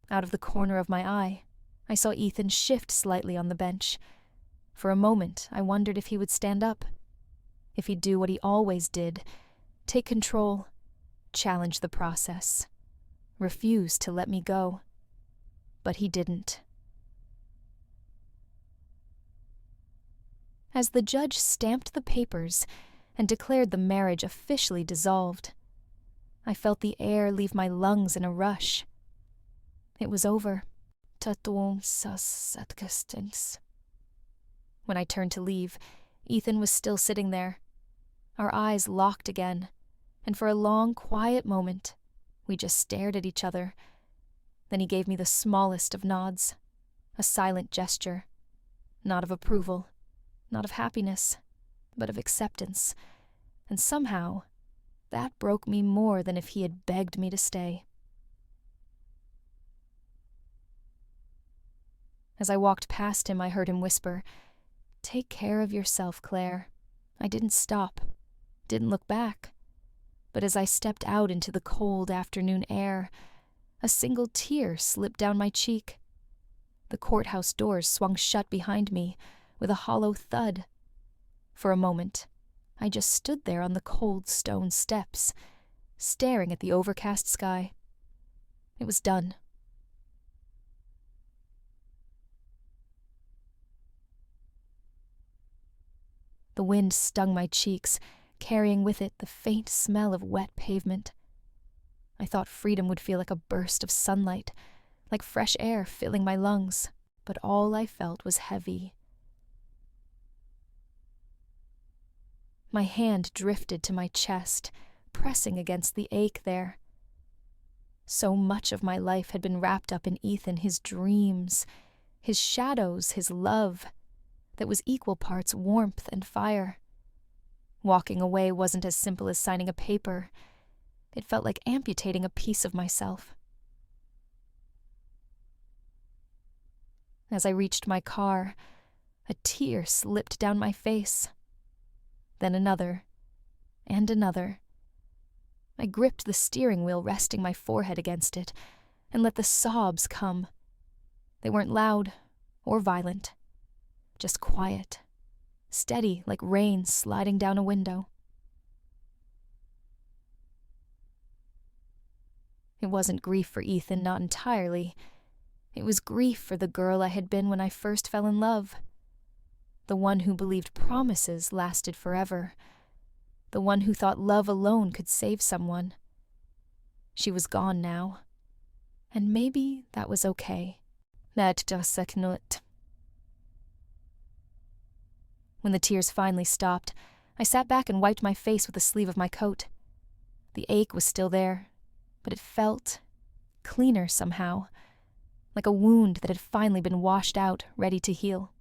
Out of the corner of my eye, I saw Ethan shift slightly on the bench. For a moment, I wondered if he would stand up, if he'd do what he always did, take control, challenge the process, refuse to let me go. But he didn't. As the judge stamped the papers and declared the marriage officially dissolved, I felt the air leave my lungs in a rush. It was over. When I turned to leave, Ethan was still sitting there. Our eyes locked again, and for a long, quiet moment, we just stared at each other. Then he gave me the smallest of nods, a silent gesture, not of approval, not of happiness, but of acceptance, and somehow that broke me more than if he had begged me to stay. As I walked past him, I heard him whisper, "Take care of yourself, Claire." I didn't stop, didn't look back. But as I stepped out into the cold afternoon air, a single tear slipped down my cheek. The courthouse doors swung shut behind me with a hollow thud. For a moment, I just stood there on the cold stone steps, staring at the overcast sky. It was done. The wind stung my cheeks, carrying with it the faint smell of wet pavement. I thought freedom would feel like a burst of sunlight, like fresh air filling my lungs, but all I felt was heavy. My hand drifted to my chest, pressing against the ache there. So much of my life had been wrapped up in Ethan, his dreams, his shadows, his love, that was equal parts warmth and fire. Walking away wasn't as simple as signing a paper. It felt like amputating a piece of myself. As I reached my car, a tear slipped down my face. Then another, and another. I gripped the steering wheel, resting my forehead against it, and let the sobs come. They weren't loud or violent, just quiet, steady like rain sliding down a window. It wasn't grief for Ethan, not entirely. It was grief for the girl I had been when I first fell in love. The one who believed promises lasted forever. The one who thought love alone could save someone. She was gone now. And maybe that was okay. When the tears finally stopped, I sat back and wiped my face with the sleeve of my coat. The ache was still there, but it felt cleaner somehow, like a wound that had finally been washed out, ready to heal.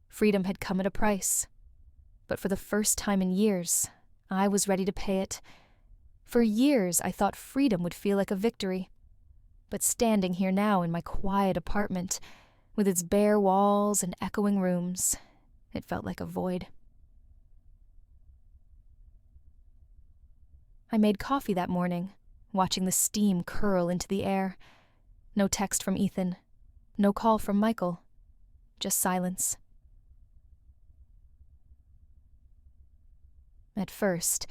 Freedom had come at a price, but for the first time in years, I was ready to pay it. For years, I thought freedom would feel like a victory. But standing here now in my quiet apartment, with its bare walls and echoing rooms, it felt like a void. I made coffee that morning, watching the steam curl into the air. No text from Ethan, no call from Michael, just silence. At first,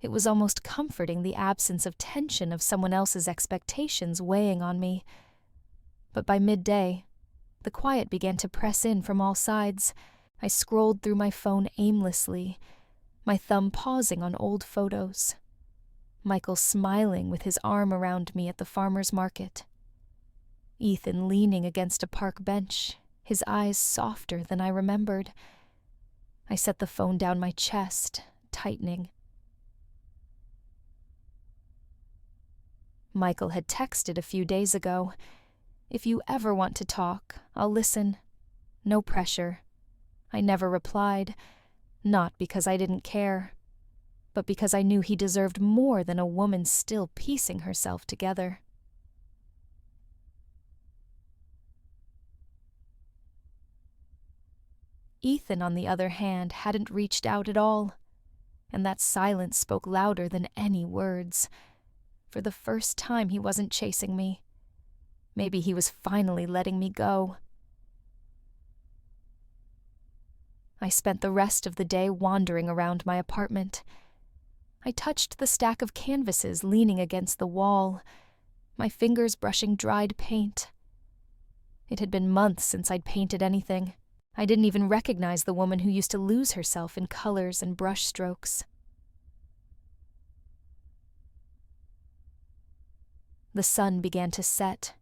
it was almost comforting, the absence of tension of someone else's expectations weighing on me. But by midday, the quiet began to press in from all sides. I scrolled through my phone aimlessly, my thumb pausing on old photos. Michael smiling with his arm around me at the farmer's market. Ethan leaning against a park bench, his eyes softer than I remembered. I set the phone down my chest, tightening. Michael had texted a few days ago, "If you ever want to talk, I'll listen. No pressure. I never replied, not because I didn't care, but because I knew he deserved more than a woman still piecing herself together. Ethan, on the other hand, hadn't reached out at all, and that silence spoke louder than any words. For the first time, he wasn't chasing me. Maybe he was finally letting me go. I spent the rest of the day wandering around my apartment. I touched the stack of canvases leaning against the wall, my fingers brushing dried paint. It had been months since I'd painted anything. I didn't even recognize the woman who used to lose herself in colors and brush strokes. The sun began to set,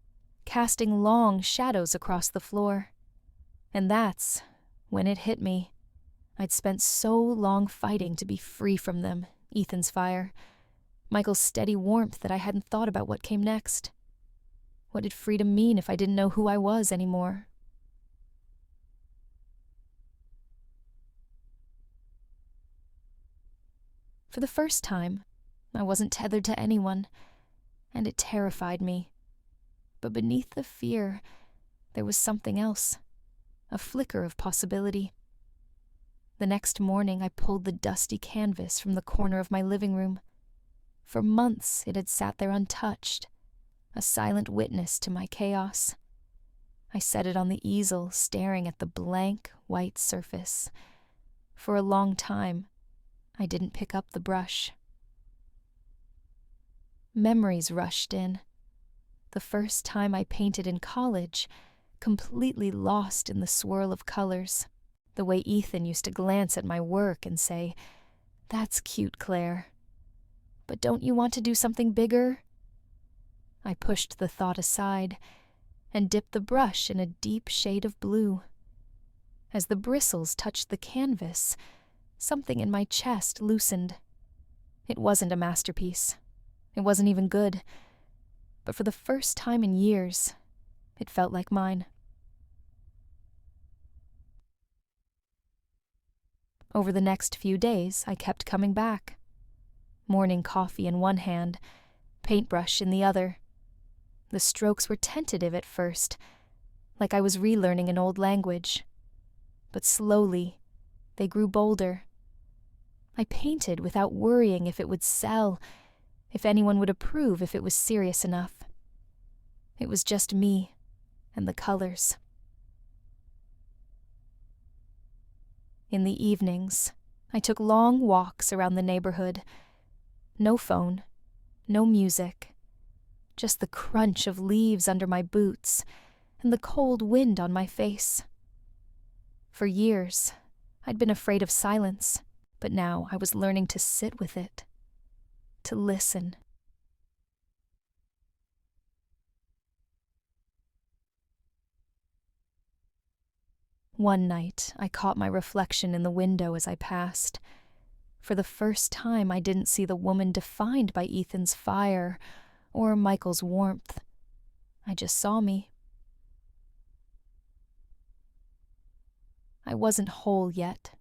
casting long shadows across the floor. And that's when it hit me. I'd spent so long fighting to be free from them, Ethan's fire, Michael's steady warmth, that I hadn't thought about what came next. What did freedom mean if I didn't know who I was anymore? For the first time, I wasn't tethered to anyone, and it terrified me. But beneath the fear, there was something else, a flicker of possibility. The next morning, I pulled the dusty canvas from the corner of my living room. For months, it had sat there untouched, a silent witness to my chaos. I set it on the easel, staring at the blank, white surface. For a long time, I didn't pick up the brush. Memories rushed in. The first time I painted in college, completely lost in the swirl of colors. The way Ethan used to glance at my work and say, "That's cute, Claire. But don't you want to do something bigger?" I pushed the thought aside and dipped the brush in a deep shade of blue. As the bristles touched the canvas, something in my chest loosened. It wasn't a masterpiece. It wasn't even good. But for the first time in years, it felt like mine. Over the next few days, I kept coming back. Morning coffee in one hand, paintbrush in the other. The strokes were tentative at first, like I was relearning an old language. But slowly, they grew bolder. I painted without worrying if it would sell, if anyone would approve, if it was serious enough. It was just me and the colors. In the evenings, I took long walks around the neighborhood. No phone, no music, just the crunch of leaves under my boots and the cold wind on my face. For years, I'd been afraid of silence, but now I was learning to sit with it, to listen. One night, I caught my reflection in the window as I passed. For the first time, I didn't see the woman defined by Ethan's fire or Michael's warmth. I just saw me. I wasn't whole yet.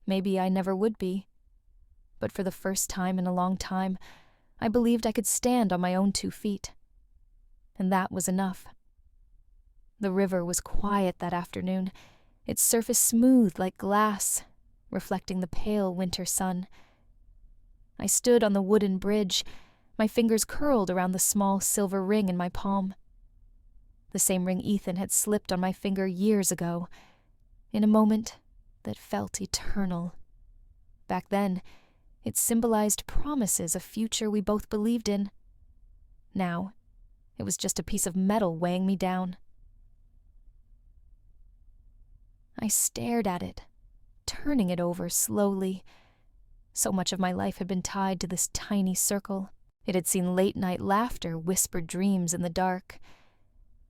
Maybe I never would be. But for the first time in a long time, I believed I could stand on my own 2 feet. And that was enough. The river was quiet that afternoon, its surface smooth like glass, reflecting the pale winter sun. I stood on the wooden bridge, my fingers curled around the small silver ring in my palm. The same ring Ethan had slipped on my finger years ago, in a moment that felt eternal. Back then, it symbolized promises of future we both believed in. Now, it was just a piece of metal weighing me down. I stared at it, turning it over slowly. So much of my life had been tied to this tiny circle. It had seen late-night laughter, whispered dreams in the dark.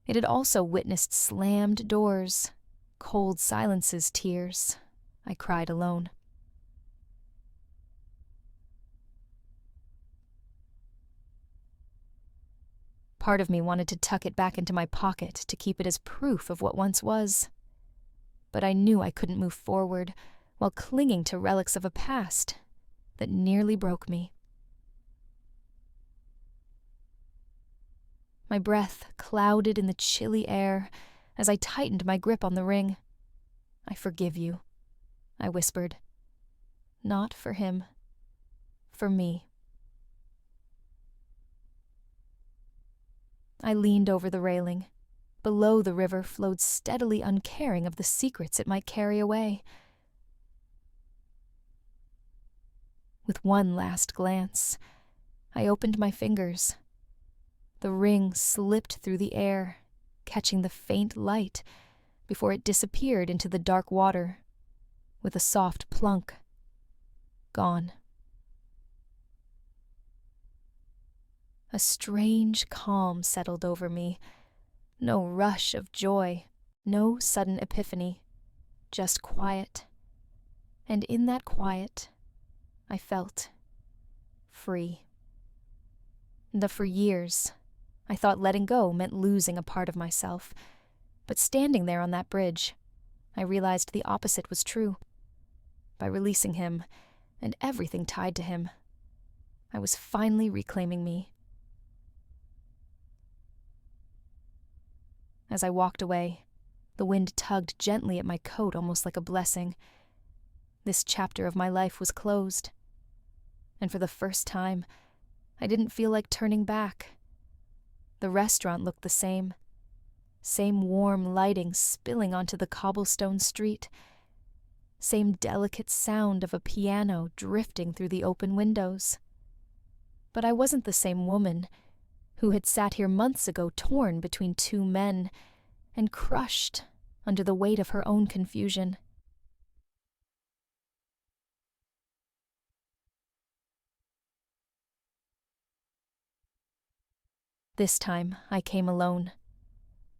It had also witnessed slammed doors, cold silences, tears. I cried alone. Part of me wanted to tuck it back into my pocket to keep it as proof of what once was. but I knew I couldn't move forward while clinging to relics of a past that nearly broke me. My breath clouded in the chilly air as I tightened my grip on the ring. "I forgive you," I whispered. "Not for him. For me." I leaned over the railing. Below, the river flowed steadily, uncaring of the secrets it might carry away. With one last glance, I opened my fingers. The ring slipped through the air, catching the faint light before it disappeared into the dark water with a soft plunk. Gone. A strange calm settled over me. No rush of joy, no sudden epiphany, just quiet. And in that quiet, I felt free. For years, I thought letting go meant losing a part of myself. But standing there on that bridge, I realized the opposite was true. By releasing him, and everything tied to him, I was finally reclaiming me. As I walked away, the wind tugged gently at my coat, almost like a blessing. This chapter of my life was closed. And for the first time, I didn't feel like turning back. The restaurant looked the same. Same warm lighting spilling onto the cobblestone street. Same delicate sound of a piano drifting through the open windows. But I wasn't the same woman who had sat here months ago, torn between two men and crushed under the weight of her own confusion. This time, I came alone.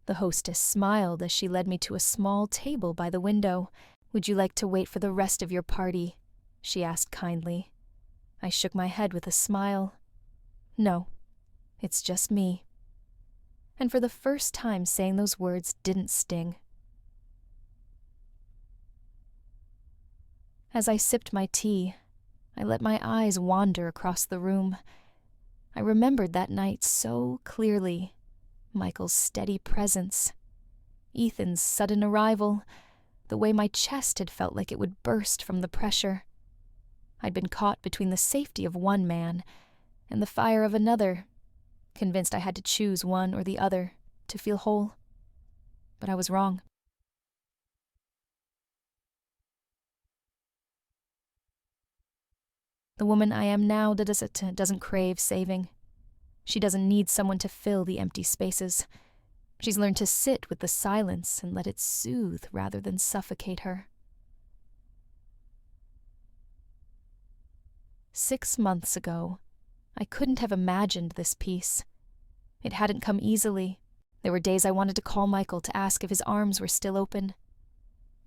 The hostess smiled as she led me to a small table by the window. "Would you like to wait for the rest of your party?" she asked kindly. I shook my head with a smile. "No, it's just me." And for the first time, saying those words didn't sting. As I sipped my tea, I let my eyes wander across the room. I remembered that night so clearly. Michael's steady presence, Ethan's sudden arrival, the way my chest had felt like it would burst from the pressure. I'd been caught between the safety of one man and the fire of another, convinced I had to choose one or the other to feel whole. But I was wrong. The woman I am now doesn't crave saving. She doesn't need someone to fill the empty spaces. She's learned to sit with the silence and let it soothe rather than suffocate her. 6 months ago, I couldn't have imagined this peace. It hadn't come easily. There were days I wanted to call Michael to ask if his arms were still open.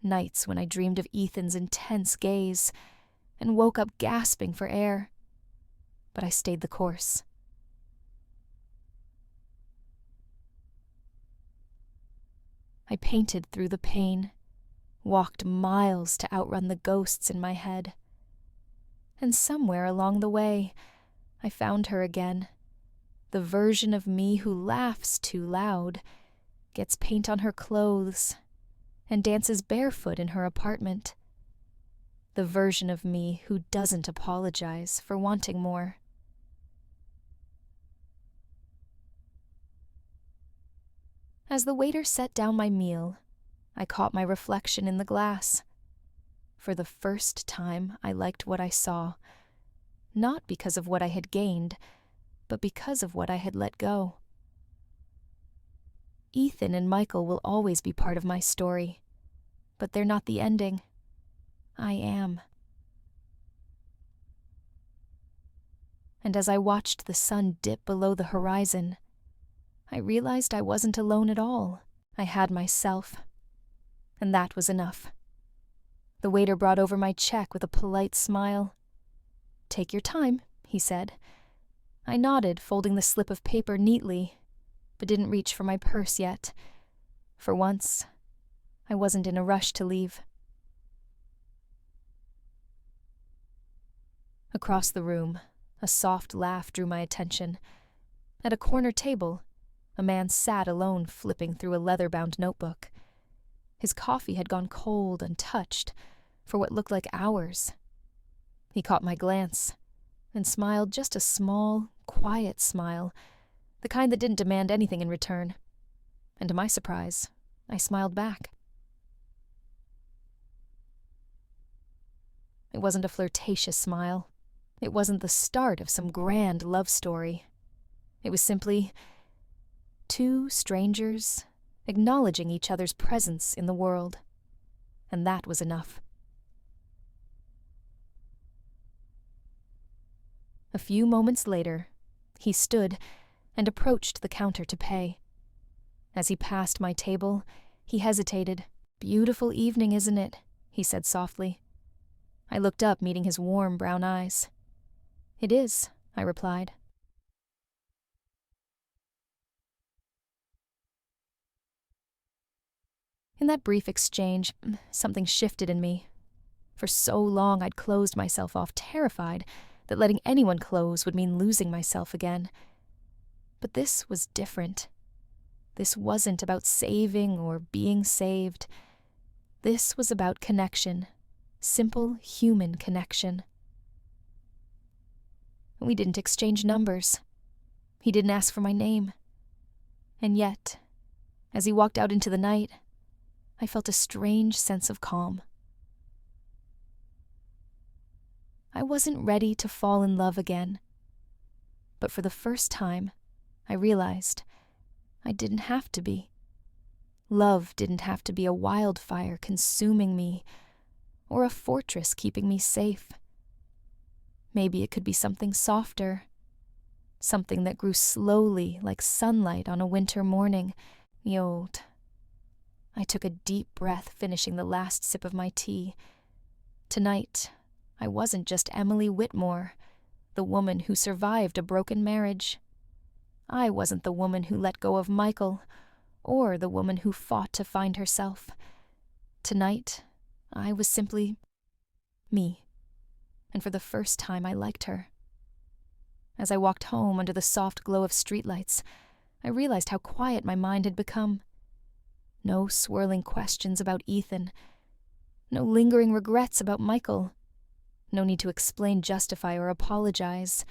Nights when I dreamed of Ethan's intense gaze and woke up gasping for air. But I stayed the course. I painted through the pain, walked miles to outrun the ghosts in my head. And somewhere along the way, I found her again. The version of me who laughs too loud, gets paint on her clothes, and dances barefoot in her apartment. The version of me who doesn't apologize for wanting more. As the waiter set down my meal, I caught my reflection in the glass. For the first time, I liked what I saw, not because of what I had gained, but because of what I had let go. Ethan and Michael will always be part of my story, but they're not the ending. I am. And as I watched the sun dip below the horizon, I realized I wasn't alone at all. I had myself. And that was enough. The waiter brought over my check with a polite smile. "Take your time," he said. I nodded, folding the slip of paper neatly, but didn't reach for my purse yet. For once, I wasn't in a rush to leave. Across the room, a soft laugh drew my attention. At a corner table, a man sat alone flipping through a leather-bound notebook. His coffee had gone cold untouched for what looked like hours. He caught my glance and smiled just a small, quiet smile, the kind that didn't demand anything in return. And to my surprise, I smiled back. It wasn't a flirtatious smile. It wasn't the start of some grand love story. It was simply two strangers acknowledging each other's presence in the world. And that was enough. A few moments later, he stood and approached the counter to pay. As he passed my table, he hesitated. "Beautiful evening, isn't it?" he said softly. I looked up, meeting his warm brown eyes. "It is," I replied. In that brief exchange, something shifted in me. For so long I'd closed myself off, terrified that letting anyone close would mean losing myself again. But this was different. This wasn't about saving or being saved. This was about connection, simple human connection. We didn't exchange numbers. He didn't ask for my name. And yet, as he walked out into the night, I felt a strange sense of calm. I wasn't ready to fall in love again. But for the first time, I realized I didn't have to be. Love didn't have to be a wildfire consuming me, or a fortress keeping me safe. Maybe it could be something softer, something that grew slowly like sunlight on a winter morning. Yod. I took a deep breath, finishing the last sip of my tea. Tonight, I wasn't just Emily Whitmore, the woman who survived a broken marriage. I wasn't the woman who let go of Michael, or the woman who fought to find herself. Tonight, I was simply me, and for the first time I liked her. As I walked home under the soft glow of streetlights, I realized how quiet my mind had become. No swirling questions about Ethan. No lingering regrets about Michael. No need to explain, justify, or apologize.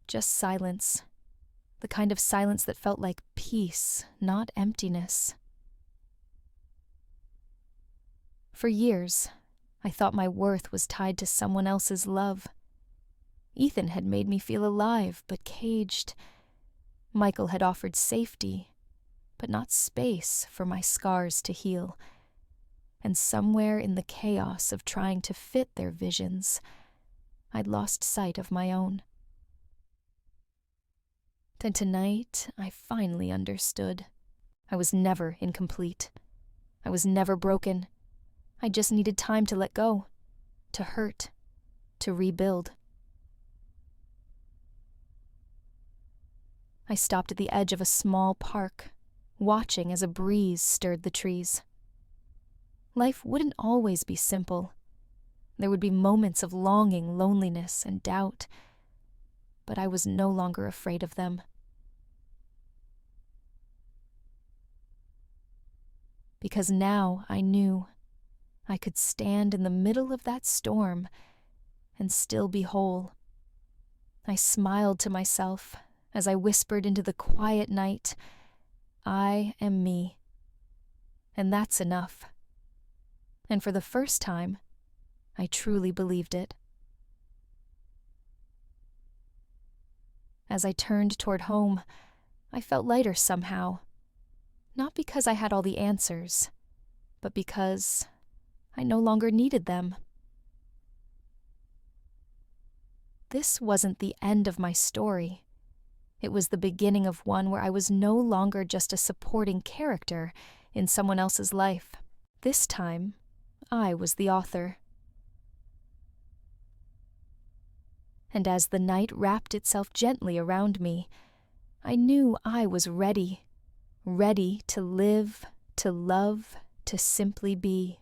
Just silence. The kind of silence that felt like peace, not emptiness. For years, I thought my worth was tied to someone else's love. Ethan had made me feel alive, but caged. Michael had offered safety, but not space for my scars to heal. And somewhere in the chaos of trying to fit their visions, I'd lost sight of my own. Then tonight, I finally understood. I was never incomplete. I was never broken. I just needed time to let go, to hurt, to rebuild. I stopped at the edge of a small park, watching as a breeze stirred the trees. Life wouldn't always be simple. There would be moments of longing, loneliness, and doubt, but I was no longer afraid of them. Because now I knew I could stand in the middle of that storm and still be whole. I smiled to myself as I whispered into the quiet night, "I am me." And that's enough. And for the first time, I truly believed it. As I turned toward home, I felt lighter somehow. Not because I had all the answers, but because I no longer needed them. This wasn't the end of my story. It was the beginning of one where I was no longer just a supporting character in someone else's life. This time, I was the author. And as the night wrapped itself gently around me, I knew I was ready to live, to love, to simply be.